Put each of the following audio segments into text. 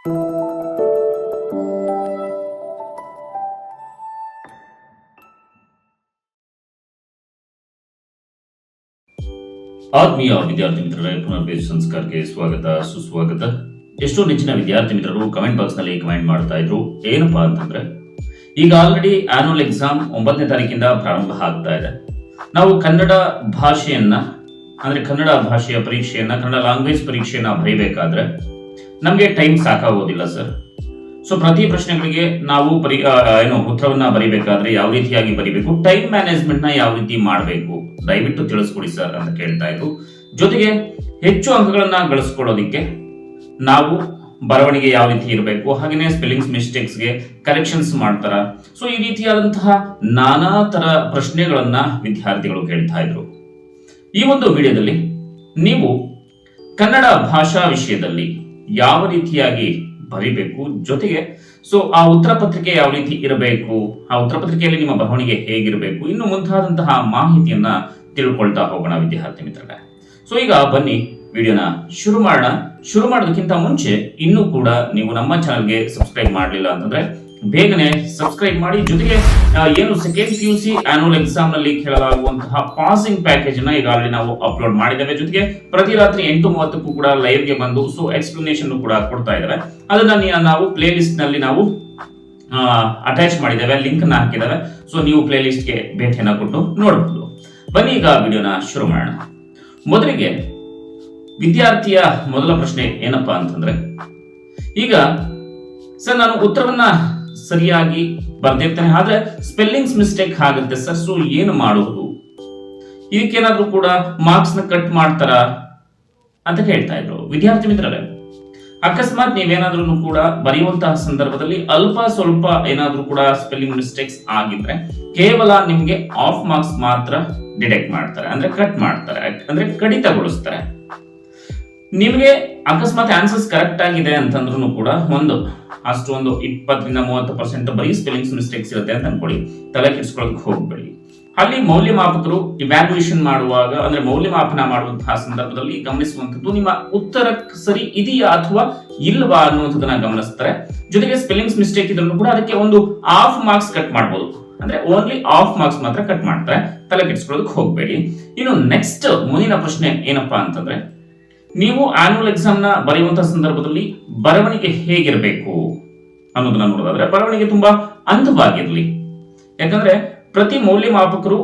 ಆತ್ಮೀಯ ವಿದ್ಯಾರ್ಥಿ ಮಿತ್ರರೇ, ಪುನರ್ವೇಶ ಸಂಸ್ಕಾರಕ್ಕೆ ಸ್ವಾಗತ ಸುಸ್ವಾಗತ. ಎಷ್ಟೋ ನೆಚ್ಚಿನ ವಿದ್ಯಾರ್ಥಿ ಮಿತ್ರರು ಕಮೆಂಟ್ ಬಾಕ್ಸ್ ನಲ್ಲಿ ಕಮೆಂಟ್ ಮಾಡ್ತಾ ಇದ್ರು. ಏನಪ್ಪಾ ಅಂತಂದ್ರೆ, ಈಗ ಆಲ್ರೆಡಿ ಆನ್ಯುವಲ್ ಎಕ್ಸಾಮ್ 9ನೇ ತಾರೀಕಿಂದ ಪ್ರಾರಂಭ ಆಗ್ತಾ ಇದೆ. ನಾವು ಕನ್ನಡ ಭಾಷೆಯನ್ನ ಅಂದ್ರೆ ಕನ್ನಡ ಭಾಷೆಯ ಪರೀಕ್ಷೆಯನ್ನ, ಕನ್ನಡ ಲ್ಯಾಂಗ್ವೇಜ್ ಪರೀಕ್ಷೆಯನ್ನ ಬರೀಬೇಕಾದ್ರೆ ನಮಗೆ ಟೈಮ್ ಸಾಕಾಗೋದಿಲ್ಲ ಸರ್. ಸೊ ಪ್ರತಿ ಪ್ರಶ್ನೆಗಳಿಗೆ ನಾವು ಉತ್ತರವನ್ನ ಬರೀಬೇಕಾದ್ರೆ ಯಾವ ರೀತಿಯಾಗಿ ಬರೀಬೇಕು, ಟೈಮ್ ಮ್ಯಾನೇಜ್ಮೆಂಟ್ ನ ಯಾವ ರೀತಿ ಮಾಡಬೇಕು, ದಯವಿಟ್ಟು ತಿಳಿಸ್ಕೊಡಿ ಸರ್ ಅಂತ ಕೇಳ್ತಾ ಇದ್ರು. ಜೊತೆಗೆ ಹೆಚ್ಚು ಅಂಕಗಳನ್ನ ಗಳಿಸ್ಕೊಳ್ಳೋದಿಕ್ಕೆ ನಾವು ಬರವಣಿಗೆ ಯಾವ ರೀತಿ ಇರಬೇಕು, ಹಾಗೆಯೇ ಸ್ಪೆಲ್ಲಿಂಗ್ಸ್ ಮಿಸ್ಟೇಕ್ಸ್ಗೆ ಕರೆಕ್ಷನ್ಸ್ ಮಾಡ್ತಾರ. ಸೊ ಈ ರೀತಿಯಾದಂತಹ ನಾನಾ ತರ ಪ್ರಶ್ನೆಗಳನ್ನ ವಿದ್ಯಾರ್ಥಿಗಳು ಕೇಳ್ತಾ ಇದ್ರು. ಈ ಒಂದು ವಿಡಿಯೋದಲ್ಲಿ ನೀವು ಕನ್ನಡ ಭಾಷಾ ವಿಷಯದಲ್ಲಿ ಯಾವ ರೀತಿಯಾಗಿ ಬರಿಬೇಕು, ಜೊತೆಗೆ ಸೊ ಆ ಉತ್ತರ ಪತ್ರಿಕೆ ಯಾವ ರೀತಿ ಇರಬೇಕು, ಆ ಉತ್ತರ ಪತ್ರಿಕೆಯಲ್ಲಿ ನಿಮ್ಮ ಬರವಣಿಗೆ ಹೇಗಿರಬೇಕು, ಇನ್ನು ಮುಂತಾದಂತಹ ಮಾಹಿತಿಯನ್ನ ತಿಳ್ಕೊಳ್ತಾ ಹೋಗೋಣ ವಿದ್ಯಾರ್ಥಿ ಮಿತ್ರರೇ. ಸೊ ಈಗ ಬನ್ನಿ ವಿಡಿಯೋನ ಶುರು ಮಾಡೋಣ. ಶುರು ಮಾಡೋದಕ್ಕಿಂತ ಮುಂಚೆ ಇನ್ನೂ ಕೂಡ ನೀವು ನಮ್ಮ ಚಾನಲ್ಗೆ ಸಬ್ಸ್ಕ್ರೈಬ್ ಮಾಡಲಿಲ್ಲ ಅಂತಂದ್ರೆ ಬೇಗನೆ ಸಬ್ಸ್ಕ್ರೈಬ್ ಮಾಡಿ. ಜೊತೆಗೆ ಏನು ಸೆಕೆಂಡ್ PUC ಆನ್ಯುವಲ್ ಎಕ್ಸಾಮ್ ನಲ್ಲಿ ಕೇಳಲಾಗುವಂತಹ ಪಾಸಿಂಗ್ ಪ್ಯಾಕೇಜ್ ಅನ್ನ ಈಗ ಆಲ್ರೆಡಿ ನಾವು ಅಪ್ಲೋಡ್ ಮಾಡಿದ್ದೇವೆ. ಜೊತೆಗೆ ಪ್ರತಿ ರಾತ್ರಿ 8:30ಕ್ಕೂ ಕೂಡ ಲೈವ್ ಗೆ ಬಂದು ಸೊ ಎಕ್ಸ್ಪ್ಲನೇಷನ್ ಕೂಡ ಕೊಡ್ತಾ ಇದ್ದೇವೆ. ಅದನ್ನ ನಾವು ಪ್ಲೇ ಲಿಸ್ಟ್ ನಲ್ಲಿ ನಾವು ಅಟ್ಯಾಚ್ ಮಾಡಿದ್ದೇವೆ, ಲಿಂಕ್ ಅನ್ನ ಹಾಕಿದ್ದೇವೆ. ಸೊ ನೀವು ಪ್ಲೇ ಲಿಸ್ಟ್ ಗೆ ಭೇಟಿಯನ್ನ ಕೊಟ್ಟು ನೋಡಬಹುದು. ಬನ್ನಿ ಈಗ ವಿಡಿಯೋನ ಶುರು ಮಾಡೋಣ. ಮೊದಲಿಗೆ ವಿದ್ಯಾರ್ಥಿಯ ಮೊದಲ ಪ್ರಶ್ನೆ ಏನಪ್ಪಾ ಅಂತಂದ್ರೆ, ಈಗ ಸರ್ ನಾನು ಉತ್ತರವನ್ನ ಸರಿಯಾಗಿ ಬರ್ದಿರ್ತೇನೆ, ಆದ್ರೆ ಸ್ಪೆಲ್ಲಿಂಗ್ಸ್ ಮಿಸ್ಟೇಕ್ ಆಗುತ್ತೆ ಸರ್, ಸೊ ಏನು ಮಾಡುವುದು, ಇದಕ್ಕೇನಾದ್ರೂ ಕೂಡ ಮಾರ್ಕ್ಸ್ ನ ಕಟ್ ಮಾಡ್ತಾರ ಅಂತ ಹೇಳ್ತಾ ಇದ್ರು. ವಿದ್ಯಾರ್ಥಿ ಮಿತ್ರರೇ, ಅಕಸ್ಮಾತ್ ನೀವೇನಾದ್ರೂ ಕೂಡ ಬರೆಯುವಂತಹ ಸಂದರ್ಭದಲ್ಲಿ ಅಲ್ಪ ಸ್ವಲ್ಪ ಏನಾದ್ರೂ ಕೂಡ ಸ್ಪೆಲ್ಲಿಂಗ್ ಮಿಸ್ಟೇಕ್ಸ್ ಆಗಿದ್ರೆ ಕೇವಲ ನಿಮ್ಗೆ ಆಫ್ ಮಾರ್ಕ್ಸ್ ಮಾತ್ರ ಡಿಡಕ್ಟ್ ಮಾಡ್ತಾರೆ, ಅಂದ್ರೆ ಕಟ್ ಮಾಡ್ತಾರೆ, ಅಂದ್ರೆ ಕಡಿತಗೊಳಿಸ್ತಾರೆ. ನಿಮಗೆ ಅಕಸ್ಮಾತ್ ಆನ್ಸರ್ಸ್ ಕರೆಕ್ಟ್ ಆಗಿದೆ ಅಂತಂದ್ರೂ ಕೂಡ ಒಂದು 20-30% ಬರೀ ಸ್ಪೆಲ್ಲಿಂಗ್ಸ್ ಮಿಸ್ಟೇಕ್ಸ್ ಇರುತ್ತೆ ಅಂತ ಅನ್ಕೊಳ್ಳಿ, ತಲೆ ಕೆಡಿಸ್ಕೊಳ್ಳೋದಕ್ಕೆ ಹೋಗ್ಬೇಡಿ. ಅಲ್ಲಿ ಮೌಲ್ಯಮಾಪಕರು ಇವ್ಯಾಲ್ಯೂಯೇಷನ್ ಮಾಡುವಾಗ ಅಂದ್ರೆ ಮೌಲ್ಯಮಾಪನ ಮಾಡುವಂತಹ ಸಂದರ್ಭದಲ್ಲಿ ಗಮನಿಸುವಂತದ್ದು ನಿಮ್ಮ ಉತ್ತರ ಸರಿ ಇದೆಯಾ ಅಥವಾ ಇಲ್ವಾ ಅನ್ನುವಂಥದ್ದನ್ನ ಗಮನಿಸ್ತಾರೆ. ಜೊತೆಗೆ ಸ್ಪೆಲ್ಲಿಂಗ್ಸ್ ಮಿಸ್ಟೇಕ್ ಇದ್ರೂ ಕೂಡ ಅದಕ್ಕೆ ಒಂದು ಆಫ್ ಮಾರ್ಕ್ಸ್ ಕಟ್ ಮಾಡಬಹುದು, ಅಂದ್ರೆ ಓನ್ಲಿ ಆಫ್ ಮಾರ್ಕ್ಸ್ ಮಾತ್ರ ಕಟ್ ಮಾಡ್ತಾರೆ, ತಲೆ ಕೆಡಿಸ್ಕೊಳ್ಳೋದಕ್ಕೆ ಹೋಗ್ಬೇಡಿ. ಇನ್ನು ನೆಕ್ಸ್ಟ್ ಮುಂದಿನ ಪ್ರಶ್ನೆ ಏನಪ್ಪಾ ಅಂತಂದ್ರೆ, ನೀವು ಆನ್ಯುವಲ್ ಎಕ್ಸಾಮ್ ನ ಬರೆಯುವಂತಹ ಸಂದರ್ಭದಲ್ಲಿ ಬರವಣಿಗೆ ಹೇಗಿರಬೇಕು ಅನ್ನೋದನ್ನ ನೋಡೋದಾದ್ರೆ, ಬರವಣಿಗೆ ತುಂಬಾ ಅಂದವಾಗಿರ್ಲಿ. ಯಾಕಂದ್ರೆ ಪ್ರತಿ ಮೌಲ್ಯಮಾಪಕರು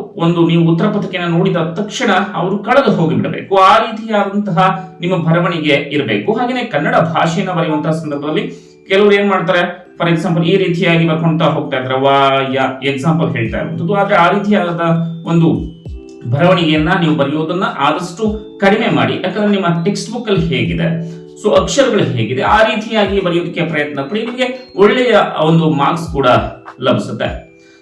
ನೀವು ಉತ್ತರ ಪತ್ರಿಕೆಯನ್ನು ನೋಡಿದ ತಕ್ಷಣ ಅವರು ಕಳೆದು ಹೋಗಿಬಿಡಬೇಕು, ಆ ರೀತಿಯಾದಂತಹ ನಿಮ್ಮ ಬರವಣಿಗೆ ಇರಬೇಕು. ಹಾಗೆಯೇ ಕನ್ನಡ ಭಾಷೆಯನ್ನು ಬರೆಯುವಂತಹ ಸಂದರ್ಭದಲ್ಲಿ ಕೆಲವರು ಏನ್ ಮಾಡ್ತಾರೆ, ಫಾರ್ ಎಕ್ಸಾಂಪಲ್ ಈ ರೀತಿಯಾಗಿ ಬರ್ಕೊಂತ ಹೋಗ್ತಾ ಇರ್ತಾರೆ, ಎಕ್ಸಾಂಪಲ್ ಹೇಳ್ತಾ ಇರುವಂತದ್ದು. ಆದ್ರೆ ಆ ರೀತಿಯಾದ ಒಂದು ಬರವಣಿಗೆಯನ್ನ ನೀವು ಬರೆಯೋದನ್ನ ಆದಷ್ಟು ಕಡಿಮೆ ಮಾಡಿ. ಯಾಕಂದ್ರೆ ನಿಮ್ಮ ಟೆಕ್ಸ್ಟ್ ಬುಕ್ ಅಲ್ಲಿ ಹೇಗಿದೆ, ಸೊ ಅಕ್ಷರಗಳು ಹೇಗಿದೆ, ಆ ರೀತಿಯಾಗಿ ಬರೆಯೋದಕ್ಕೆ ಪ್ರಯತ್ನ ಪಡಿ, ನಿಮಗೆ ಒಳ್ಳೆಯ ಒಂದು ಮಾರ್ಕ್ಸ್ ಕೂಡ ಲಭಿಸುತ್ತೆ.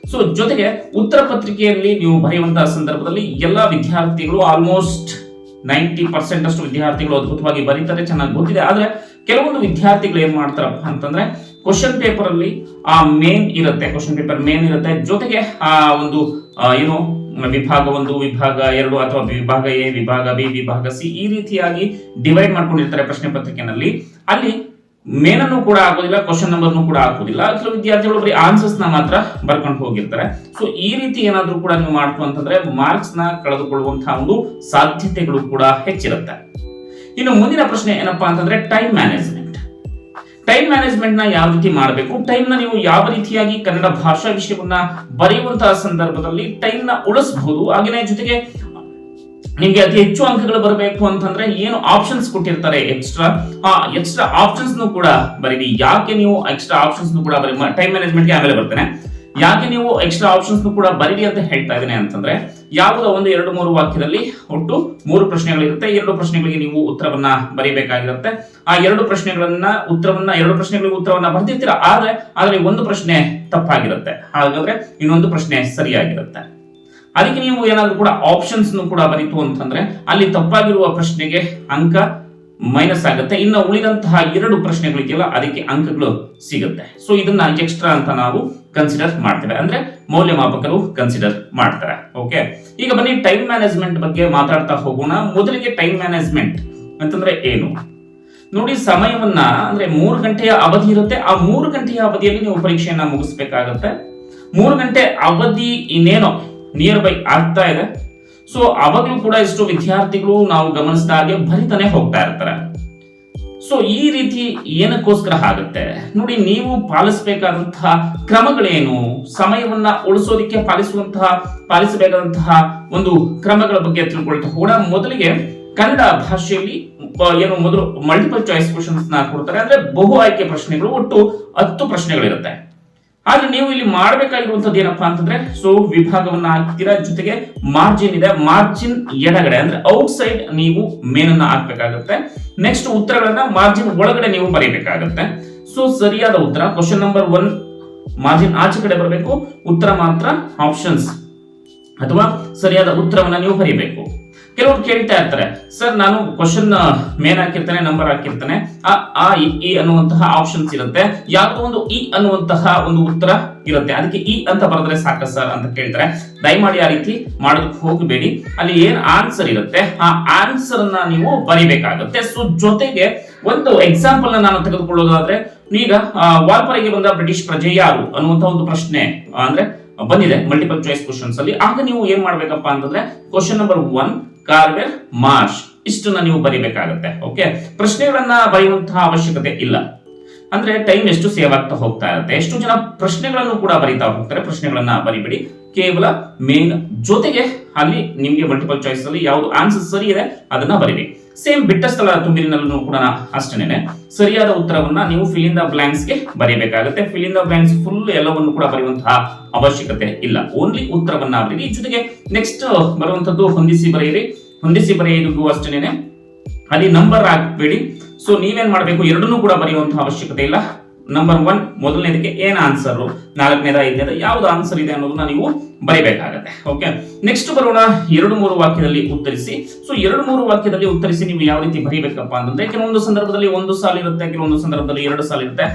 ಸೊ ಜೊತೆಗೆ ಉತ್ತರ ಪತ್ರಿಕೆಯಲ್ಲಿ ನೀವು ಬರೆಯುವಂತಹ ಸಂದರ್ಭದಲ್ಲಿ ಎಲ್ಲಾ ವಿದ್ಯಾರ್ಥಿಗಳು ಆಲ್ಮೋಸ್ಟ್ 90% ಅಷ್ಟು ವಿದ್ಯಾರ್ಥಿಗಳು ಅದ್ಭುತವಾಗಿ ಬರೀತಾರೆ, ಚೆನ್ನಾಗಿ ಗೊತ್ತಿದೆ. ಆದ್ರೆ ಕೆಲವೊಂದು ವಿದ್ಯಾರ್ಥಿಗಳು ಏನ್ ಮಾಡ್ತಾರಪ್ಪ ಅಂತಂದ್ರೆ, ಕ್ವಶನ್ ಪೇಪರ್ ಅಲ್ಲಿ ಆ ಮೇನ್ ಇರುತ್ತೆ, ಜೊತೆಗೆ ಆ ಒಂದು ವಿಭಾಗ 1, ವಿಭಾಗ 2 ಅಥವಾ ವಿಭಾಗ ಎ, ವಿಭಾಗ ಬಿ, ವಿಭಾಗ ಸಿ ಈ ರೀತಿಯಾಗಿ ಡಿವೈಡ್ ಮಾಡ್ಕೊಂಡಿರ್ತಾರೆ ಪ್ರಶ್ನೆ ಪತ್ರಿಕೆನಲ್ಲಿ. ಅಲ್ಲಿ ಮೇನ್ ಅನ್ನು ಕೂಡ ಹಾಕೋದಿಲ್ಲ, ಕ್ವಶನ್ ನಂಬರ್ನು ಕೂಡ ಹಾಕೋದಿಲ್ಲ. ಕೆಲವು ವಿದ್ಯಾರ್ಥಿಗಳು ಬರೀ ಆನ್ಸರ್ಸ್ ನ ಮಾತ್ರ ಬರ್ಕೊಂಡು ಹೋಗಿರ್ತಾರೆ. ಸೊ ಈ ರೀತಿ ಏನಾದ್ರೂ ಕೂಡ ನೀವು ಮಾಡ್ತು ಅಂತಂದ್ರೆ ಮಾರ್ಕ್ಸ್ ನ ಕಳೆದುಕೊಳ್ಳುವಂತಹ ಒಂದು ಸಾಧ್ಯತೆಗಳು ಕೂಡ ಹೆಚ್ಚಿರುತ್ತೆ. ಇನ್ನು ಮುಂದಿನ ಪ್ರಶ್ನೆ ಏನಪ್ಪಾ ಅಂತಂದ್ರೆ, ಟೈಮ್ ಮ್ಯಾನೇಜ್ಮೆಂಟ್ ನ ಯಾವ ರೀತಿ ಮಾಡಬೇಕು, ಟೈಮ್ ನ ನೀವು ಯಾವ ರೀತಿಯಾಗಿ ಕನ್ನಡ ಭಾಷಾ ವಿಷಯವನ್ನ ಬರೆಯುವಂತಹ ಸಂದರ್ಭದಲ್ಲಿ ಟೈಮ್ ನ ಉಳಿಸಬಹುದು. ಹಾಗೆಯೇ ಜೊತೆಗೆ ನಿಮ್ಗೆ ಅತಿ ಹೆಚ್ಚು ಅಂಕಗಳು ಬರಬೇಕು ಅಂತಂದ್ರೆ ಏನು ಆಪ್ಷನ್ಸ್ ಕೊಟ್ಟಿರ್ತಾರೆ ಎಕ್ಸ್ಟ್ರಾ ಆಪ್ಷನ್ಸ್ ಕೂಡ ಬರೀರಿ. ಯಾಕೆ ನೀವು ಎಕ್ಸ್ಟ್ರಾ ಆಪ್ಷನ್ಸ್ ಕೂಡ ಬರೀ, ಟೈಮ್ ಮ್ಯಾನೇಜ್ಮೆಂಟ್ ಗೆ ಆಮೇಲೆ ಬರ್ತೇನೆ, ಯಾಕೆ ನೀವು ಎಕ್ಸ್ಟ್ರಾ ಆಪ್ಷನ್ಸ್ ಕೂಡ ಬರೀರಿ ಅಂತ ಹೇಳ್ತಾ ಇದ್ದೇನೆ ಅಂತಂದ್ರೆ, ಯಾವುದೋ 1-2-3 ವಾಕ್ಯದಲ್ಲಿ ಒಟ್ಟು 3 ಪ್ರಶ್ನೆಗಳಿರುತ್ತೆ. 2 ಪ್ರಶ್ನೆಗಳಿಗೆ ನೀವು ಉತ್ತರವನ್ನ ಬರೀಬೇಕಾಗಿರುತ್ತೆ. ಆ 2 ಪ್ರಶ್ನೆಗಳಿಗೆ ಉತ್ತರವನ್ನ ಬರ್ದಿರ್ತೀರಾ, ಆದ್ರೆ ಒಂದು ಪ್ರಶ್ನೆ ತಪ್ಪಾಗಿರುತ್ತೆ, ಹಾಗಾದ್ರೆ ಇನ್ನೊಂದು ಪ್ರಶ್ನೆ ಸರಿಯಾಗಿರುತ್ತೆ. ಅದಕ್ಕೆ ನೀವು ಏನಾದ್ರೂ ಕೂಡ ಆಪ್ಷನ್ಸ್ ಕೂಡ ಬರೀತು ಅಂತಂದ್ರೆ ಅಲ್ಲಿ ತಪ್ಪಾಗಿರುವ ಪ್ರಶ್ನೆಗೆ ಅಂಕ ಮೈನಸ್ ಆಗುತ್ತೆ, ಇನ್ನು ಉಳಿದಂತಹ 2 ಪ್ರಶ್ನೆಗಳಿದೆಯಲ್ಲ ಅದಕ್ಕೆ ಅಂಕಗಳು ಸಿಗುತ್ತೆ. ಸೊ ಇದನ್ನ ಎಕ್ಸ್ಟ್ರಾ ಅಂತ ನಾವು ಕನ್ಸಿಡರ್ ಮಾಡ್ತೇವೆ, ಅಂದ್ರೆ ಮೌಲ್ಯಮಾಪಕರು ಕನ್ಸಿಡರ್ ಮಾಡ್ತಾರೆ. ಓಕೆ, ಈಗ ಬನ್ನಿ ಟೈಮ್ ಮ್ಯಾನೇಜ್ಮೆಂಟ್ ಬಗ್ಗೆ ಮಾತಾಡ್ತಾ ಹೋಗೋಣ. ಮೊದಲಿಗೆ ಟೈಮ್ ಮ್ಯಾನೇಜ್ಮೆಂಟ್ ಅಂತಂದ್ರೆ ಏನು? ನೋಡಿ, ಸಮಯವನ್ನ ಅಂದ್ರೆ 3 ಗಂಟೆಯ ಅವಧಿ ಇರುತ್ತೆ. ಆ 3 ಗಂಟೆಯ ಅವಧಿಯಲ್ಲಿ ನೀವು ಪರೀಕ್ಷೆಯನ್ನ ಮುಗಿಸ್ಬೇಕಾಗತ್ತೆ. 3 ಗಂಟೆ ಅವಧಿ ಇನ್ನೇನೋ ನಿಯರ್ ಬೈ ಆಗ್ತಾ ಇದೆ. ಸೊ ಅವಾಗ್ಲೂ ಕೂಡ ಎಷ್ಟೋ ವಿದ್ಯಾರ್ಥಿಗಳು ನಾವು ಗಮನಿಸಿದ ಹಾಗೆ ಬರಿತಾನೆ ಹೋಗ್ತಾ ಇರ್ತಾರೆ. ಸೊ ಈ ರೀತಿ ಏನಕ್ಕೋಸ್ಕರ ಆಗುತ್ತೆ ನೋಡಿ, ನೀವು ಪಾಲಿಸಬೇಕಾದಂತಹ ಕ್ರಮಗಳೇನು, ಸಮಯವನ್ನ ಉಳಿಸೋದಿಕ್ಕೆ ಪಾಲಿಸಬೇಕಾದಂತಹ ಒಂದು ಕ್ರಮಗಳ ಬಗ್ಗೆ ತಿಳ್ಕೊಳ್ತಾ ಕೂಡ ಮೊದಲಿಗೆ ಕನ್ನಡ ಭಾಷೆಯಲ್ಲಿ ಮೊದಲು ಮಲ್ಟಿಪಲ್ ಚಾಯ್ಸ್ ಕ್ವಶನ್ಸ್ ನ ಕೊಡ್ತಾರೆ. ಅಂದ್ರೆ ಬಹು ಆಯ್ಕೆ ಪ್ರಶ್ನೆಗಳು, ಒಟ್ಟು 10 ಪ್ರಶ್ನೆಗಳಿರುತ್ತೆ. ಆದ್ರೆ ನೀವು ಇಲ್ಲಿ ಮಾಡಬೇಕಾಗಿರುವಂತದ್ದು ಏನಪ್ಪಾ ಅಂತಂದ್ರೆ, ಸೊ ವಿಭಾಗವನ್ನ ಹಾಕ್ತೀರಾ, ಜೊತೆಗೆ ಮಾರ್ಜಿನ್ ಇದೆ, ಮಾರ್ಜಿನ್ ಎಡಗಡೆ ಅಂದ್ರೆ ಔಟ್ ಸೈಡ್ ನೀವು ಮೇನನ್ನ ಹಾಕ್ಬೇಕಾಗತ್ತೆ. ನೆಕ್ಸ್ಟ್ ಉತ್ತರಗಳನ್ನ ಮಾರ್ಜಿನ್ ಒಳಗಡೆ ನೀವು ಬರೀಬೇಕಾಗತ್ತೆ. ಸೊ ಸರಿಯಾದ ಉತ್ತರ ಕ್ವಶನ್ ನಂಬರ್ 1 ಮಾರ್ಜಿನ್ ಆಚೆ ಕಡೆ ಬರಬೇಕು, ಉತ್ತರ ಮಾತ್ರ ಆಪ್ಷನ್ಸ್ ಅಥವಾ ಸರಿಯಾದ ಉತ್ತರವನ್ನ ನೀವು ಬರೀಬೇಕು. ಕೆಲವರು ಕೇಳ್ತಾ ಇರ್ತಾರೆ, ಸರ್ ನಾನು ಕ್ವಶನ್ ಮೇನ್ ಹಾಕಿರ್ತಾನೆ, ನಂಬರ್ ಹಾಕಿರ್ತಾನೆ, ಆ ಇ ಅನ್ನುವಂತಹ ಆಪ್ಷನ್ಸ್ ಇರುತ್ತೆ, ಯಾವುದೋ ಒಂದು ಇ ಅನ್ನುವಂತಹ ಒಂದು ಉತ್ತರ ಇರುತ್ತೆ, ಅದಕ್ಕೆ ಇ ಅಂತ ಬರೆದ್ರೆ ಸಾಕ ಸರ್ ಅಂತ ಕೇಳ್ತಾರೆ. ದಯಮಾಡಿ ಆ ರೀತಿ ಮಾಡೋದಕ್ಕೆ ಹೋಗಬೇಡಿ. ಅಲ್ಲಿ ಏನ್ ಆನ್ಸರ್ ಇರುತ್ತೆ ಆ ಆನ್ಸರ್ ಅನ್ನ ನೀವು ಬರಿಬೇಕಾಗುತ್ತೆ. ಸೊ ಜೊತೆಗೆ ಒಂದು ಎಕ್ಸಾಂಪಲ್ ನಾನು ತೆಗೆದುಕೊಳ್ಳೋದಾದ್ರೆ, ಈಗ ವಾಲ್ಪರೆಗೆ ಬಂದ ಬ್ರಿಟಿಷ್ ಪ್ರಜೆ ಯಾರು ಅನ್ನುವಂತ ಒಂದು ಪ್ರಶ್ನೆ ಅಂದ್ರೆ ಬಂದಿದೆ ಮಲ್ಟಿಪಲ್ ಚಾಯ್ಸ್ ಕ್ವಶನ್ಸ್ ಅಲ್ಲಿ. ಆಗ ನೀವು ಏನ್ ಮಾಡ್ಬೇಕಪ್ಪ ಅಂತಂದ್ರೆ, ಕ್ವಶನ್ ನಂಬರ್ 1 ಕಾರ್ವೆರ್ ಮಾರ್ಷ್ ಇಷ್ಟನ್ನ ನೀವು ಬರಿಬೇಕಾಗುತ್ತೆ. ಓಕೆ, ಪ್ರಶ್ನೆಗಳನ್ನ ಬರೆಯುವಂತಹ ಅವಶ್ಯಕತೆ ಇಲ್ಲ. ಅಂದ್ರೆ ಟೈಮ್ ಎಷ್ಟು ಸೇವ್ ಆಗ್ತಾ ಹೋಗ್ತಾ ಇರುತ್ತೆ. ಎಷ್ಟು ಜನ ಪ್ರಶ್ನೆಗಳನ್ನು ಕೂಡ ಬರೀತಾ ಹೋಗ್ತಾರೆ, ಪ್ರಶ್ನೆಗಳನ್ನ ಬರಿಬೇಡಿ, ಕೇವಲ ಮೇನ್ ಜೊತೆಗೆ ಅಲ್ಲಿ ನಿಮ್ಗೆ ಮಲ್ಟಿಪಲ್ ಚಾಯ್ಸ್ ಅಲ್ಲಿ ಯಾವ್ದು ಆನ್ಸರ್ ಸರಿ ಇದೆ ಅದನ್ನ ಬರೀರಿ. ಸೇಮ್ ಬಿಟ್ಟ ಸ್ಥಳ ತುಂಬಿರಿನಲ್ಲೂ ಕೂಡ ಅಷ್ಟೇನೆ ಸರಿಯಾದ ಉತ್ತರವನ್ನ ನೀವು ಫಿಲ್ ಇನ್ ದ ಬ್ಲಾಂಕ್ಸ್ ಗೆ ಬರೀಬೇಕಾಗುತ್ತೆ. Fill in the blanks full ಎಲ್ಲವನ್ನು ಕೂಡ ಬರೆಯುವಂತಹ ಅವಶ್ಯಕತೆ ಇಲ್ಲ, ಓನ್ಲಿ ಉತ್ತರವನ್ನ ಬರೀರಿ. ಜೊತೆಗೆ ನೆಕ್ಸ್ಟ್ ಬರುವಂತದ್ದು ಹೊಂದಿಸಿ ಬರೆಯಿರಿ. ಹೊಂದಿಸಿ ಬರೆಯೋದಕ್ಕೂ ಅಷ್ಟೇನೆ ಅಲ್ಲಿ ನಂಬರ್ ಹಾಕಬೇಡಿ. ಸೊ ನೀವೇನ್ ಮಾಡಬೇಕು, ಎರಡನ್ನೂ ಕೂಡ ಬರೆಯುವಂತಹ ಅವಶ್ಯಕತೆ ಇಲ್ಲ. ನಂಬರ್ 1 ಮೊದಲನೇದಕ್ಕೆ ಏನ್ ಆನ್ಸರ್, 4ನೇದ 5ನೇದ ಯಾವ್ದು ಆನ್ಸರ್ ಇದೆ ಅನ್ನೋದನ್ನ ನೀವು ಬರೀಬೇಕಾಗತ್ತೆ. ಓಕೆ, ನೆಕ್ಸ್ಟ್ ಬರೋಣ 2-3 ವಾಕ್ಯದಲ್ಲಿ ಉತ್ತರಿಸಿ. ಸೊ 2-3 ವಾಕ್ಯದಲ್ಲಿ ಉತ್ತರಿಸಿ ನೀವು ಯಾವ ರೀತಿ ಬರೀಬೇಕಪ್ಪ ಅಂತಂದ್ರೆ, ಕೆಲವೊಂದು ಸಂದರ್ಭದಲ್ಲಿ 1 ಸಾಲು ಇರುತ್ತೆ, ಕೆಲವೊಂದು ಸಂದರ್ಭದಲ್ಲಿ 2 ಸಾಲು ಇರುತ್ತೆ,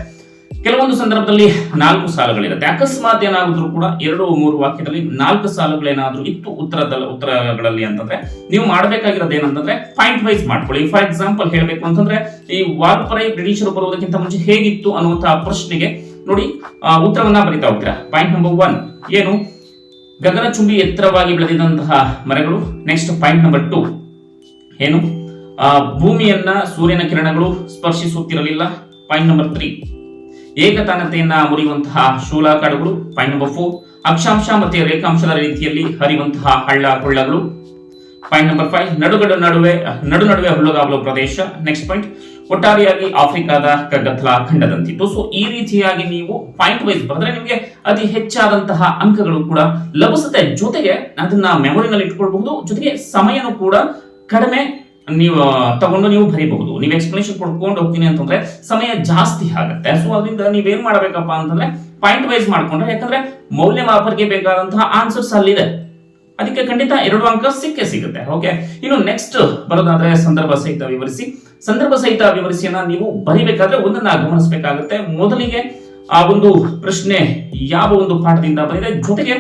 ಕೆಲವೊಂದು ಸಂದರ್ಭದಲ್ಲಿ 4 ಸಾಲುಗಳಿರುತ್ತೆ. ಅಕಸ್ಮಾತ್ ಏನಾದ್ರು ಕೂಡ 2-3 ವಾಕ್ಯದಲ್ಲಿ 4 ಸಾಲುಗಳೇನಾದ್ರೂ ಇತ್ತು ಉತ್ತರಗಳಲ್ಲಿ ಅಂತಂದ್ರೆ, ನೀವು ಮಾಡಬೇಕಾಗಿರೋದು ಏನಂತಂದ್ರೆ ಪಾಯಿಂಟ್ ವೈಸ್ ಮಾಡ್ಕೊಳ್ಳಿ. ಫಾರ್ ಎಕ್ಸಾಂಪಲ್ ಹೇಳ್ಬೇಕು ಅಂತಂದ್ರೆ, ಈ ವಾಲ್ಪರೈ ಬ್ರಿಟಿಷರು ಬರುವುದಕ್ಕಿಂತ ಮುಂಚೆ ಹೇಗಿತ್ತು ಅನ್ನುವಂತಹ ಪ್ರಶ್ನೆಗೆ ನೋಡಿ ಉತ್ತರವನ್ನ ಬರೀತಾ ಹೋಗ್ತೀರಾ. ಪಾಯಿಂಟ್ ನಂಬರ್ 1 ಏನು, ಗಗನಚುಂಬಿ ಎತ್ತರವಾಗಿ ಬೆಳೆದಿದ್ದಂತಹ ಮರಗಳು. ನೆಕ್ಸ್ಟ್ ಪಾಯಿಂಟ್ ನಂಬರ್ 2 ಏನು, ಭೂಮಿಯನ್ನ ಸೂರ್ಯನ ಕಿರಣಗಳು ಸ್ಪರ್ಶಿಸುತ್ತಿರಲಿಲ್ಲ. ಪಾಯಿಂಟ್ ನಂಬರ್ 3 ಏಕತಾನತೆಯನ್ನ ಮುರಿಯುವಂತಹ ಶೂಲಾಕಾಡುಗಳು. ಪಾಯಿಂಟ್ ನಂಬರ್ 4 ಅಕ್ಷಾಂಶ ಮತ್ತೆ ರೇಖಾಂಶದ ರೀತಿಯಲ್ಲಿ ಹರಿಯುವಂತಹ ಹಳ್ಳ ಕೊಳ್ಳಗಳು. ಪಾಯಿಂಟ್ ನಂಬರ್ 5 ನಡುವೆ ಹುಲ್ಲುಗಾವಲು ಪ್ರದೇಶ. ನೆಕ್ಸ್ಟ್ ಪಾಯಿಂಟ್, ಒಟ್ಟಾರೆಯಾಗಿ ಆಫ್ರಿಕಾದ ಕಗ್ಗತ್ತಲ ಖಂಡದಂತಿತ್ತು. ಸೊ ಈ ರೀತಿಯಾಗಿ ನೀವು ಪಾಯಿಂಟ್ ವೈಸ್ ಬರೆದ್ರೆ ನಿಮಗೆ ಅತಿ ಹೆಚ್ಚಾದಂತಹ ಅಂಕಗಳು ಕೂಡ ಲಭಿಸುತ್ತೆ. ಜೊತೆಗೆ ಅದನ್ನ ಮೆಮೊರಿನಲ್ಲಿ ಇಟ್ಕೊಳ್ಬಹುದು, ಜೊತೆಗೆ ಸಮಯನೂ ಕೂಡ ಕಡಿಮೆ ನೀವು ತಗೊಂಡು ನೀವು ಬರೀಬಹುದು. ನೀವು ಎಕ್ಸ್ಪ್ಲನೇಷನ್ ಕೊಡ್ಕೊಂಡು ಹೋಗ್ತೀನಿ ಅಂತಂದ್ರೆ ಸಮಯ ಜಾಸ್ತಿ ಆಗುತ್ತೆ. ಸೊ ಅದರಿಂದ ನೀವೇನ್ ಮಾಡಬೇಕಪ್ಪ ಅಂತಂದ್ರೆ ಪಾಯಿಂಟ್ ವೈಸ್ ಮಾಡ್ಕೊಂಡ್ರೆ, ಯಾಕಂದ್ರೆ ಮೌಲ್ಯಮಾಪನಕ್ಕೆ ಬೇಕಾದಂತಹ ಆನ್ಸರ್ಸ್ ಅಲ್ಲಿದೆ, ಅದಕ್ಕೆ ಖಂಡಿತ 2 ಅಂಕ ಸಿಗುತ್ತೆ. ಓಕೆ, ಇನ್ನು ನೆಕ್ಸ್ಟ್ ಬರೋದಾದ್ರೆ ಸಂದರ್ಭ ಸಹಿತ ವಿವರಿಸಿ. ಸಂದರ್ಭ ಸಹಿತ ವಿವರಿಸಿಯನ್ನ ನೀವು ಬರಿಬೇಕಾದ್ರೆ ಒಂದನ್ನ ಗಮನಿಸಬೇಕಾಗುತ್ತೆ. ಮೊದಲಿಗೆ ಆ ಒಂದು ಪ್ರಶ್ನೆ ಯಾವ ಒಂದು ಪಾಠದಿಂದ ಬಂದಿದೆ, ಜೊತೆಗೆ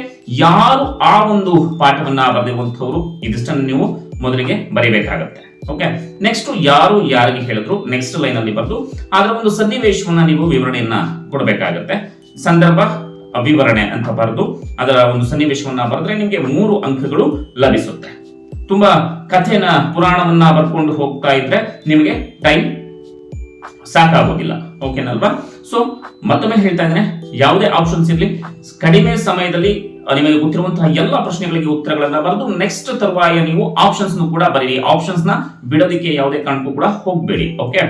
ಯಾರು ಆ ಒಂದು ಪಾಠವನ್ನ ಬರೆದಿರುವಂತವರು, ಇದಿಷ್ಟನ್ನು ನೀವು ಮೊದಲಿಗೆ ಬರಿಬೇಕಾಗತ್ತೆ. ಓಕೆ, ನೆಕ್ಸ್ಟ್ ಯಾರು ಯಾರಿಗೆ ಹೇಳಿದ್ರು ನೆಕ್ಸ್ಟ್ ಲೈನ್ ಅಲ್ಲಿ ಬರೆದು ಅದರ ಒಂದು ಸನ್ನಿವೇಶವನ್ನ ನೀವು ವಿವರಣೆಯನ್ನ ಕೊಡಬೇಕಾಗತ್ತೆ. ಸಂದರ್ಭ ವಿವರಣೆ ಅಂತ ಬರೆದು ಅದರ ಒಂದು ಸನ್ನಿವೇಶವನ್ನ ಬರೆದ್ರೆ ನಿಮಗೆ 3 ಅಂಕಗಳು ಲಭಿಸುತ್ತೆ. ತುಂಬಾ ಕಥೆನ ಪುರಾಣವನ್ನ ಬರ್ಕೊಂಡು ಹೋಗ್ತಾ ಇದ್ರೆ ನಿಮಗೆ ಟೈಮ್ ಸಾಕಾಗೋದಿಲ್ಲ. ಓಕೆನಲ್ವಾ? ಸೊ ಮತ್ತೊಮ್ಮೆ ಹೇಳ್ತಾ ಇದ್ದೇನೆ, ಯಾವುದೇ ಆಪ್ಷನ್ಸ್ ಇರಲಿ, ಕಡಿಮೆ ಸಮಯದಲ್ಲಿ ನಿಮಗೆ ಗೊತ್ತಿರುವಂತಹ ಎಲ್ಲ ಪ್ರಶ್ನೆಗಳಿಗೆ ಉತ್ತರಗಳನ್ನ ಬರೆದು ನೆಕ್ಸ್ಟ್ ತರುವಾಯ ನೀವು ಆಪ್ಷನ್ಸ್ ಕೂಡ ಬರೀರಿ. ಆಪ್ಷನ್ಸ್ ನ ಬಿಡೋದಕ್ಕೆ ಯಾವುದೇ ಕಾರಣಕ್ಕೂ ಕೂಡ ಹೋಗಬೇಡಿ. ಓಕೆ,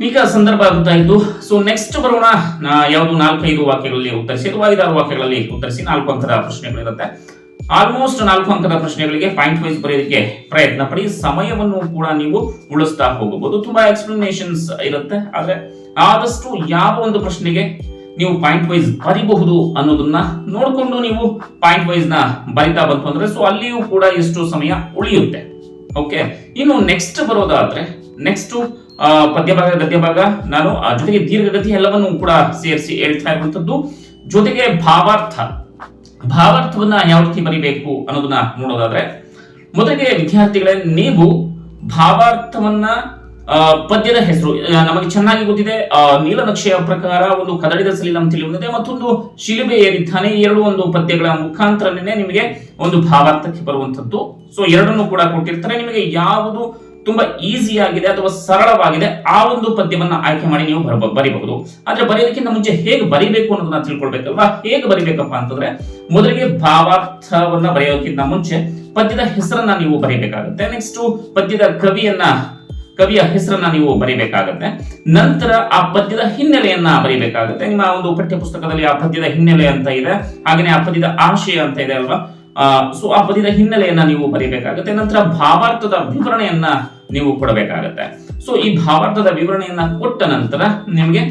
ಈಗ ಸಂದರ್ಭ ಗೊತ್ತಾಯಿತು. ಸೊ ನೆಕ್ಸ್ಟ್ ಬರೋಣ, ಯಾವುದು 4-5 ವಾಕ್ಯಗಳಲ್ಲಿ ಉತ್ತರಿಸಿ, ಅಥವಾ 5-6 ವಾಕ್ಯಗಳಲ್ಲಿ ಉತ್ತರಿಸಿ. 4 ಅಂಕದ ಪ್ರಶ್ನೆಗಳಿರುತ್ತೆ. ಆಲ್ಮೋಸ್ಟ್ 4 ಅಂಕದ ಪ್ರಶ್ನೆಗಳಿಗೆ ಪಾಯಿಂಟ್ ವೈಸ್ ಬರೆಯೋದಕ್ಕೆ ಪ್ರಯತ್ನ ಪಡಿ. ಸಮಯವನ್ನು ಕೂಡ ನೀವು ಉಳಿಸ್ತಾ ಹೋಗಬಹುದು. ತುಂಬಾ ಎಕ್ಸ್ಪ್ಲನೇಷನ್ಸ್ ಇರುತ್ತೆ, ಆದ್ರೆ ಆದಷ್ಟು ಯಾವ ಒಂದು ಪ್ರಶ್ನೆಗೆ ನೀವು ಪಾಯಿಂಟ್ ವೈಸ್ ಬರಿಬಹುದು ಅನ್ನೋದನ್ನ ನೋಡಿಕೊಂಡು ನೀವು ಪಾಯಿಂಟ್ ವೈಸ್ ನ ಬರಿತಾ ಬಂತು ಅಂದ್ರೆ ಸೊ ಅಲ್ಲಿಯೂ ಕೂಡ ಎಷ್ಟು ಸಮಯ ಉಳಿಯುತ್ತೆ. ಓಕೆ, ಇನ್ನು ನೆಕ್ಸ್ಟ್ ಬರೋದಾದ್ರೆ ನೆಕ್ಸ್ಟ್ ಪದ್ಯ ಭಾಗ ಗದ್ಯ ಭಾಗ ನಾನು ಜೊತೆಗೆ ದೀರ್ಘಗತಿ ಎಲ್ಲವನ್ನು ಕೂಡ ಸೇರಿಸಿ ಹೇಳ್ತಾ ಇರುವಂತದ್ದು. ಜೊತೆಗೆ ಭಾವಾರ್ಥವನ್ನ ಯಾವ ರೀತಿ ಬರಿಬೇಕು ಅನ್ನೋದನ್ನ ನೋಡೋದಾದ್ರೆ, ಮೊದಲಿಗೆ ವಿದ್ಯಾರ್ಥಿಗಳೇ ನೀವು ಭಾವಾರ್ಥವನ್ನ ಪದ್ಯದ ಹೆಸರು ನಮಗೆ ಚೆನ್ನಾಗಿ ಗೊತ್ತಿದೆ. ನೀಲನಕ್ಷೆಯ ಪ್ರಕಾರ ಒಂದು ಕದಡಿದ ಸಲಿಲಂ ತಿಳಿಯುತ್ತದೆ, ಮತ್ತೊಂದು ಶಿಲುಬೆ ಏರಿದ್ದಾನೆ. ಈ ಎರಡು ಒಂದು ಪದ್ಯಗಳ ಮುಖಾಂತರನೇ ನಿಮಗೆ ಒಂದು ಭಾವಾರ್ಥಕ್ಕೆ ಬರುವಂತದ್ದು. ಸೊ ಎರಡನ್ನು ಕೂಡ ಕೊಟ್ಟಿರ್ತಾರೆ. ನಿಮಗೆ ಯಾವುದು ತುಂಬಾ ಈಸಿ ಆಗಿದೆ ಅಥವಾ ಸರಳವಾಗಿದೆ ಆ ಒಂದು ಪದ್ಯವನ್ನ ಆಯ್ಕೆ ಮಾಡಿ ನೀವು ಬರಿಬಹುದು. ಆದ್ರೆ ಬರೆಯೋದಕ್ಕಿಂತ ಮುಂಚೆ ಹೇಗೆ ಬರಿಬೇಕು ಅನ್ನೋದನ್ನ ತಿಳ್ಕೊಳ್ಬೇಕಲ್ವಾ. ಹೇಗೆ ಬರಿಬೇಕಪ್ಪ ಅಂತಂದ್ರೆ, ಮೊದಲಿಗೆ ಭಾವಾರ್ಥವನ್ನ ಬರೆಯೋದಕ್ಕಿಂತ ಮುಂಚೆ ಪದ್ಯದ ಹೆಸರನ್ನ ನೀವು ಬರೀಬೇಕಾಗುತ್ತೆ. ನೆಕ್ಸ್ಟ್ ಪದ್ಯದ ಕವಿಯ ಹೆಸರನ್ನ ನೀವು ಬರೀಬೇಕಾಗತ್ತೆ. ನಂತರ ಆ ಪದ್ಯದ ಹಿನ್ನೆಲೆಯನ್ನ ಬರೀಬೇಕಾಗುತ್ತೆ. ನಿಮ್ಮ ಒಂದು ಪಠ್ಯ ಪುಸ್ತಕದಲ್ಲಿ ಆ ಪದ್ಯದ ಹಿನ್ನೆಲೆ ಅಂತ ಇದೆ, ಹಾಗೆಯೇ ಆ ಪದ್ಯದ ಆಶಯ ಅಂತ ಇದೆ ಅಲ್ವಾ. ಸೊ ಆ ಪದ್ಯದ ಹಿನ್ನೆಲೆಯನ್ನ ನೀವು ಬರೀಬೇಕಾಗುತ್ತೆ. ನಂತರ ಭಾವಾರ್ಥದ ವಿವರಣೆಯನ್ನ ನೀವು ಕೊಡಬೇಕಾಗತ್ತೆ. ಸೊ ಈ ಭಾವಾರ್ಥದ ವಿವರಣೆಯನ್ನ ಕೊಟ್ಟ ನಂತರ ನಿಮಗೆ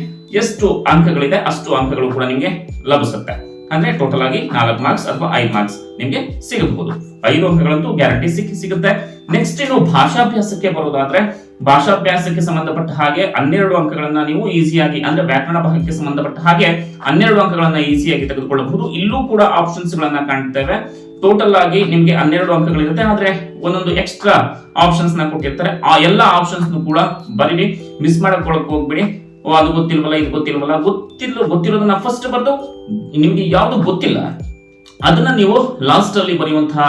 ಎಷ್ಟು ಅಂಕಗಳಿದೆ ಅಷ್ಟು ಅಂಕಗಳು ಕೂಡ ನಿಮಗೆ ಲಭಿಸುತ್ತೆ. ಅಂದ್ರೆ ಟೋಟಲ್ ಆಗಿ 4 ಮಾರ್ಕ್ಸ್ ಅಥವಾ 5 ಮಾರ್ಕ್ಸ್ ನಿಮಗೆ ಸಿಗಬಹುದು. 5 ಅಂಕಗಳಂತೂ ಗ್ಯಾರಂಟಿ ಸಿಗುತ್ತೆ. ನೆಕ್ಸ್ಟ್ ಇನ್ನು ಭಾಷಾಭ್ಯಾಸಕ್ಕೆ ಬರೋದಾದ್ರೆ, ಭಾಷಾಭ್ಯಾಸಕ್ಕೆ ಸಂಬಂಧಪಟ್ಟ ಹಾಗೆ 12 ಅಂಕಗಳನ್ನ ನೀವು ಈಸಿಯಾಗಿ, ಅಂದ್ರೆ ವ್ಯಾಕರಣ ಭಾಗಕ್ಕೆ ಸಂಬಂಧಪಟ್ಟ ಹಾಗೆ 12 ಅಂಕಗಳನ್ನ ಈಸಿಯಾಗಿ ತೆಗೆದುಕೊಳ್ಳಬಹುದು. ಇಲ್ಲೂ ಕೂಡ ಆಪ್ಷನ್ಸ್ ಗಳನ್ನ ಕಾಣ್ತೇವೆ. ಟೋಟಲ್ ಆಗಿ ನಿಮ್ಗೆ 12 ಅಂಕಗಳಿರುತ್ತೆ. ಆದ್ರೆ ಒಂದೊಂದು ಎಕ್ಸ್ಟ್ರಾ ಆಪ್ಷನ್ಸ್ ನ ಕೊಟ್ಟಿರ್ತಾರೆ. ಆ ಎಲ್ಲಾ ಆಪ್ಷನ್ಸ್ ಕೂಡ ಬರೀರಿ, ಮಿಸ್ ಮಾಡಕ್ ಹೋಗ್ಬೇಡಿ. ಅದು ಗೊತ್ತಿಲ್ವಲ್ಲ, ಇದು ಗೊತ್ತಿಲ್ವಲ್ಲ, ಗೊತ್ತಿರೋದನ್ನ ಫಸ್ಟ್ ಬರ್ದು ನಿಮ್ಗೆ ಯಾವ್ದು ಗೊತ್ತಿಲ್ಲ ಅದನ್ನ ನೀವು ಲಾಸ್ಟ್ ಅಲ್ಲಿ ಬರೆಯುವಂತಹ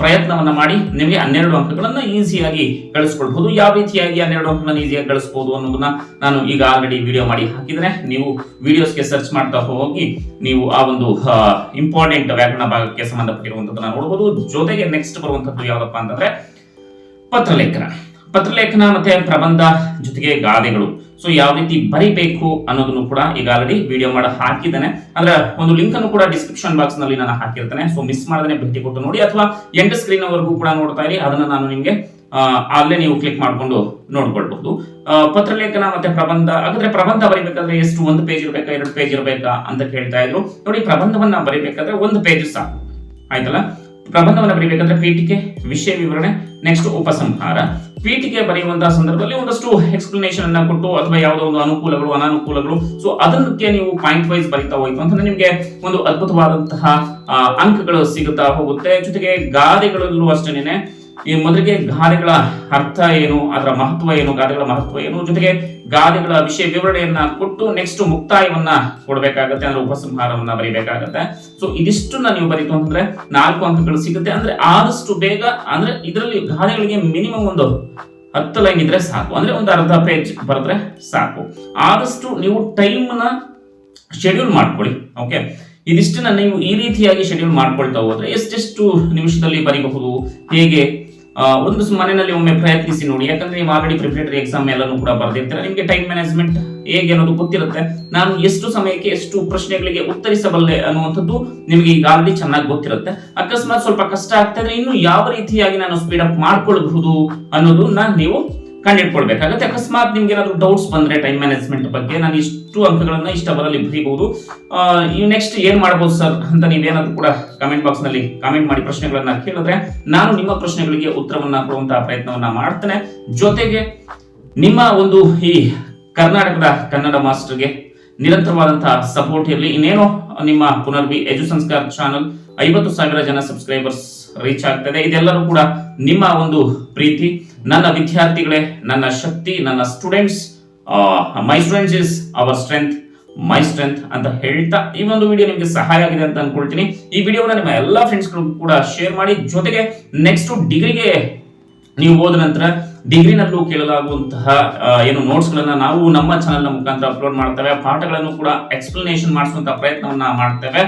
ಪ್ರಯತ್ನವನ್ನ ಮಾಡಿ ನಿಮಗೆ 12 ಅಂಕಗಳನ್ನ ಈಸಿಯಾಗಿ ಗಳಿಸ್ಕೊಳ್ಬಹುದು. ಯಾವ ರೀತಿಯಾಗಿ 12 ಅಂಕಗಳನ್ನ ಈಸಿಯಾಗಿ ಗಳಿಸಬಹುದು ಅನ್ನೋದನ್ನ ನಾನು ಈಗ ಆಲ್ರೆಡಿ ವಿಡಿಯೋ ಮಾಡಿ ಹಾಕಿದ್ರೆ, ನೀವು ವಿಡಿಯೋಸ್ಗೆ ಸರ್ಚ್ ಮಾಡ್ತಾ ಹೋಗಿ ನೀವು ಆ ಒಂದು ಇಂಪಾರ್ಟೆಂಟ್ ವ್ಯಾಕರಣ ಭಾಗಕ್ಕೆ ಸಂಬಂಧಪಟ್ಟಿರುವಂತದ್ದನ್ನ ನೋಡಬಹುದು. ಜೊತೆಗೆ ನೆಕ್ಸ್ಟ್ ಬರುವಂತದ್ದು ಯಾವ್ದಪ್ಪ ಅಂತಂದ್ರೆ ಪತ್ರಲೇಖನ ಮತ್ತೆ ಪ್ರಬಂಧ ಜೊತೆಗೆ ಗಾದೆಗಳು. ಸೊ ಯಾವ ರೀತಿ ಬರಿಬೇಕು ಅನ್ನೋದನ್ನು ಕೂಡ ಈಗ ಆಲ್ರೆಡಿ ವಿಡಿಯೋ ಮಾಡಿ ಹಾಕಿದ್ದೇನೆ. ಅಂದ್ರೆ ಒಂದು ಲಿಂಕ್ ಅನ್ನು ಕೂಡ ಡಿಸ್ಕ್ರಿಪ್ಷನ್ ಬಾಕ್ಸ್ ನಲ್ಲಿ ನಾನು ಹಾಕಿರ್ತೇನೆ. ಸೊ ಮಿಸ್ ಮಾಡದೇ ಭೇಟಿ ಕೊಟ್ಟು ನೋಡಿ, ಅಥವಾ ಎಂಡ್ ಸ್ಕ್ರೀನ್ ವರೆಗೂ ಕೂಡ ನೋಡ್ತಾ ಇರಿ. ಅದನ್ನ ನಾನು ನಿಮ್ಗೆ ಅಲ್ಲೇ ನೀವು ಕ್ಲಿಕ್ ಮಾಡ್ಕೊಂಡು ನೋಡ್ಕೊಳ್ಬಹುದು. ಪತ್ರಲೇಖನ ಮತ್ತೆ ಪ್ರಬಂಧ. ಹಾಗಾದ್ರೆ ಪ್ರಬಂಧ ಬರಿಬೇಕಾದ್ರೆ ಎಷ್ಟು, 1 ಪೇಜ್ ಇರ್ಬೇಕಾ, 2 ಪೇಜ್ ಇರ್ಬೇಕಾ ಅಂತ ಕೇಳ್ತಾ ಇದ್ರು. ನೋಡಿ, ಪ್ರಬಂಧವನ್ನ ಬರಿಬೇಕಾದ್ರೆ 1 ಪೇಜ್ ಸಾಕು, ಆಯ್ತಲ್ಲ. ಪ್ರಬಂಧವನ್ನ ಬರೀಬೇಕಾದ್ರೆ ಪೀಠಿಕೆ, ವಿಷಯ ವಿವರಣೆ, ನೆಕ್ಸ್ಟ್ ಉಪಸಂಹಾರ. ಪೀಠಿಕೆ ಬರೆಯುವಂತಹ ಸಂದರ್ಭದಲ್ಲಿ ಒಂದಷ್ಟು ಎಕ್ಸ್ಪ್ಲನೇಷನ್ ಅನ್ನ ಕೊಟ್ಟು, ಅಥವಾ ಯಾವುದೋ ಒಂದು ಅನುಕೂಲಗಳು ಅನಾನುಕೂಲಗಳು, ಸೊ ಅದಕ್ಕೆ ನೀವು ಪಾಯಿಂಟ್ ವೈಸ್ ಬರೀತಾ ಹೋಯ್ತು ಅಂತಂದ್ರೆ ನಿಮಗೆ ಒಂದು ಅದ್ಭುತವಾದಂತಹ ಅಂಕಗಳು ಸಿಗುತ್ತಾ ಹೋಗುತ್ತೆ. ಜೊತೆಗೆ ಗಾದೆಗಳಲ್ಲೂ ಅಷ್ಟೇನೆ, ಈ ಮೊದಲಿಗೆ ಗಾದೆಗಳ ಅರ್ಥ ಏನು, ಅದರ ಮಹತ್ವ ಏನು, ಗಾದೆಗಳ ಮಹತ್ವ ಏನು, ಜೊತೆಗೆ ಗಾದೆಗಳ ವಿಷಯ ವಿವರಣೆಯನ್ನ ಕೊಟ್ಟು ನೆಕ್ಸ್ಟ್ ಮುಕ್ತಾಯವನ್ನ ಕೊಡಬೇಕಾಗತ್ತೆ, ಅಂದ್ರೆ ಉಪಸಂಹಾರವನ್ನ ಬರೀಬೇಕಾಗತ್ತೆ. ಸೊ ಇದಿಷ್ಟನ್ನ ನೀವು ಬರೀತು ಅಂತಂದ್ರೆ 4 ಅಂಕಗಳು ಸಿಗುತ್ತೆ. ಅಂದ್ರೆ ಆದಷ್ಟು ಬೇಗ, ಅಂದ್ರೆ ಇದರಲ್ಲಿ ಗಾದೆಗಳಿಗೆ ಮಿನಿಮಮ್ ಒಂದು 10 ಲೈನ್ ಇದ್ರೆ ಸಾಕು, ಅಂದ್ರೆ ಒಂದು ಅರ್ಧ ಪೇಜ್ ಬರೆದ್ರೆ ಸಾಕು. ಆದಷ್ಟು ನೀವು ಟೈಮ್ ನ ಶೆಡ್ಯೂಲ್ ಮಾಡ್ಕೊಳ್ಳಿ. ಓಕೆ, ಇದಿಷ್ಟನ್ನ ನೀವು ಈ ರೀತಿಯಾಗಿ ಶೆಡ್ಯೂಲ್ ಮಾಡ್ಕೊಳ್ತಾ ಹೋದ್ರೆ ಎಷ್ಟೆಷ್ಟು ನಿಮಿಷದಲ್ಲಿ ಬರೀಬಹುದು, ಹೇಗೆ ಒಂದು ಮನೆಯಲ್ಲಿ ಒಮ್ಮೆ ಪ್ರಯತ್ನಿಸಿ ನೋಡಿ. ಯಾಕಂದ್ರೆ ನೀವು ಆಲ್ರೆಡಿ ಪ್ರಿಪರೇಟರಿ ಎಕ್ಸಾಮ್ ಎಲ್ಲನೂ ಕೂಡ ಬರೆದಿರ್ತೀರ, ನಿಮಗೆ ಟೈಮ್ ಮ್ಯಾನೇಜ್ಮೆಂಟ್ ಹೇಗೆ ಅನ್ನೋದು ಗೊತ್ತಿರುತ್ತೆ. ನಾನು ಎಷ್ಟು ಸಮಯಕ್ಕೆ ಎಷ್ಟು ಪ್ರಶ್ನೆಗಳಿಗೆ ಉತ್ತರಿಸಬಲ್ಲೆ ಅನ್ನುವಂಥದ್ದು ನಿಮಗೆ ಈಗ ಆಲ್ರೆಡಿ ಚೆನ್ನಾಗಿ ಗೊತ್ತಿರುತ್ತೆ. ಅಕಸ್ಮಾತ್ ಸ್ವಲ್ಪ ಕಷ್ಟ ಆಗ್ತಾ ಇದ್ರೆ ಇನ್ನು ಯಾವ ರೀತಿಯಾಗಿ ನಾನು ಸ್ಪೀಡ್ ಅಪ್ ಮಾಡ್ಕೊಳ್ಬಹುದು ಅನ್ನೋದನ್ನ ನೀವು ಕಂಡಿಡ್ಕೊಳ್ಬೇಕಾಗುತ್ತೆ. ಅಕಸ್ಮಾತ್ ನಿಮ್ಗೆ ಏನಾದ್ರು ಡೌಟ್ಸ್ ಬಂದ್ರೆ ಟೈಮ್ ಮ್ಯಾನೇಜ್ಮೆಂಟ್ ಬಗ್ಗೆ, ನಾನು ಇಷ್ಟು ಅಂಕಗಳನ್ನ ಇಷ್ಟವರಲ್ಲಿ ಬರೀಬಹುದು, ನೆಕ್ಸ್ಟ್ ಏನ್ ಮಾಡಬಹುದು ಸರ್ ಅಂತ ನೀವೇನಾದ್ರೂ ಕೂಡ ಕಮೆಂಟ್ ಬಾಕ್ಸ್ ನಲ್ಲಿ ಕಮೆಂಟ್ ಮಾಡಿ ಪ್ರಶ್ನೆಗಳನ್ನ ಕೇಳಿದ್ರೆ ನಾನು ನಿಮ್ಮ ಪ್ರಶ್ನೆಗಳಿಗೆ ಉತ್ತರವನ್ನ ಕೊಡುವಂತಹ ಪ್ರಯತ್ನವನ್ನ ಮಾಡ್ತೇನೆ. ಜೊತೆಗೆ ನಿಮ್ಮ ಒಂದು ಈ ಕರ್ನಾಟಕದ ಕನ್ನಡ ಮಾಸ್ಟರ್ಗೆ ನಿರಂತರವಾದಂತಹ ಸಪೋರ್ಟ್ ಇರಲಿ. ಇನ್ನೇನೋ ನಿಮ್ಮ ಪುನರ್ವಿ ಎಜು ಸಂಸ್ಕಾರ ಚಾನಲ್ 50,000 ಜನ ಸಬ್ಸ್ಕ್ರೈಬರ್ಸ್ ರೀಚ್ ಆಗ್ತದೆ. ಇದೆಲ್ಲರೂ ಕೂಡ ನಿಮ್ಮ ಒಂದು ಪ್ರೀತಿ. ನನ್ನ ವಿದ್ಯಾರ್ಥಿಗಳೇ ನನ್ನ ಶಕ್ತಿ, ನನ್ನ students, my students is our strength, my strength ಅಂತ ಹೇಳ್ತಾ ಈ ಒಂದು ವಿಡಿಯೋ ನಿಮಗೆ ಸಹಾಯ ಆಗಿದೆ ಅಂತ ಅನ್ಕೊಳ್ತೀನಿ. ಈ ವಿಡಿಯೋನ ನಿಮ್ಮ ಎಲ್ಲಾ ಫ್ರೆಂಡ್ಸ್ ಕೂಡ ಶೇರ್ ಮಾಡಿ. ಜೊತೆಗೆ ನೆಕ್ಸ್ಟ್ ಡಿಗ್ರಿಗೆ ನೀವು ಹೋದ ನಂತರ ಡಿಗ್ರಿನಲ್ಲೂ ಕೇಳಲಾಗುವಂತಹ ಏನು ನೋಟ್ಸ್ ಗಳನ್ನ ನಾವು ನಮ್ಮ ಚಾನೆಲ್ ನ ಮುಖಾಂತರ ಅಪ್ಲೋಡ್ ಮಾಡ್ತೇವೆ. ಪಾಠಗಳನ್ನು ಕೂಡ ಎಕ್ಸ್ಪ್ಲನೇಷನ್ ಮಾಡಿಸುವಂತಹ ಪ್ರಯತ್ನವನ್ನ ಮಾಡ್ತೇವೆ.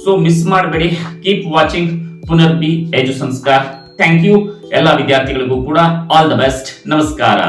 ಸೊ ಮಿಸ್ ಮಾಡಬೇಡಿ. Keep watching Punarvi edu Samskara. Thank you. ಎಲ್ಲ ವಿದ್ಯಾರ್ಥಿಗಳಿಗೂ ಕೂಡ ಆಲ್ ದ ಬೆಸ್ಟ್. ನಮಸ್ಕಾರ.